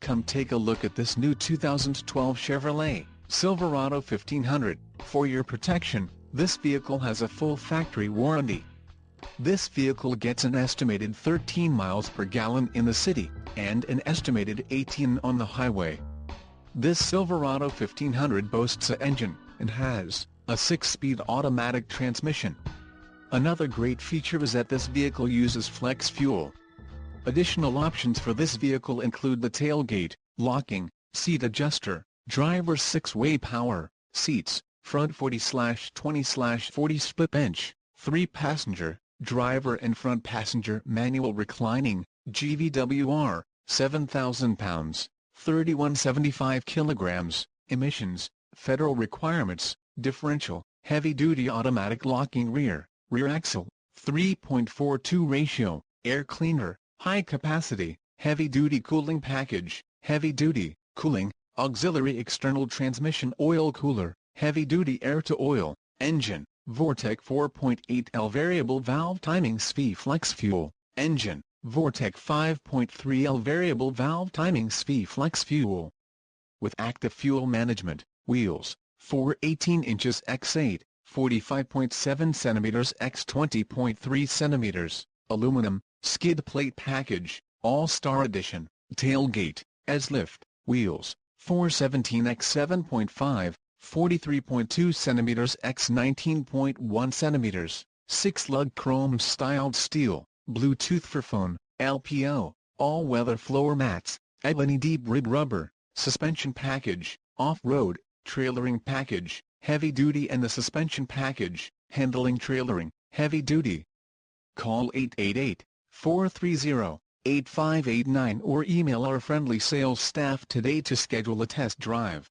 Come take a look at this new 2012 Chevrolet Silverado 1500. For your protection, this vehicle has a full factory warranty. This vehicle gets an estimated 13 miles per gallon in the city, and an estimated 18 on the highway. This Silverado 1500 boasts an engine, and has a 6-speed automatic transmission. Another great feature is that this vehicle uses flex fuel. Additional options for this vehicle include the tailgate, locking, seat adjuster, driver's 6-way power seats, front 40/20/40 split bench, 3-passenger, driver and front passenger manual reclining, GVWR, 7,000 pounds, 3175 kilograms, emissions, federal requirements, differential, heavy-duty automatic locking rear axle, 3.42 ratio, air cleaner, high capacity, heavy-duty cooling package, heavy-duty, cooling, auxiliary external transmission oil cooler, heavy-duty air-to-oil, engine, Vortec 4.8L variable valve timing SPI flex fuel, engine, Vortec 5.3L variable valve timing SPI flex fuel. With active fuel management, wheels, 4 18 inches x 8, 45.7 centimeters x 20.3 centimeters, aluminum, skid plate package, All-Star Edition, tailgate, S-lift, wheels, 417 x 7.5, 43.2 centimeters x 19.1 centimeters, 6-lug chrome-styled steel, Bluetooth for phone, LPO, all-weather floor mats, ebony deep rib rubber, suspension package, off-road, trailering package, heavy-duty and the suspension package, handling trailering, heavy-duty. Call 888-430-8589 or email our friendly sales staff today to schedule a test drive.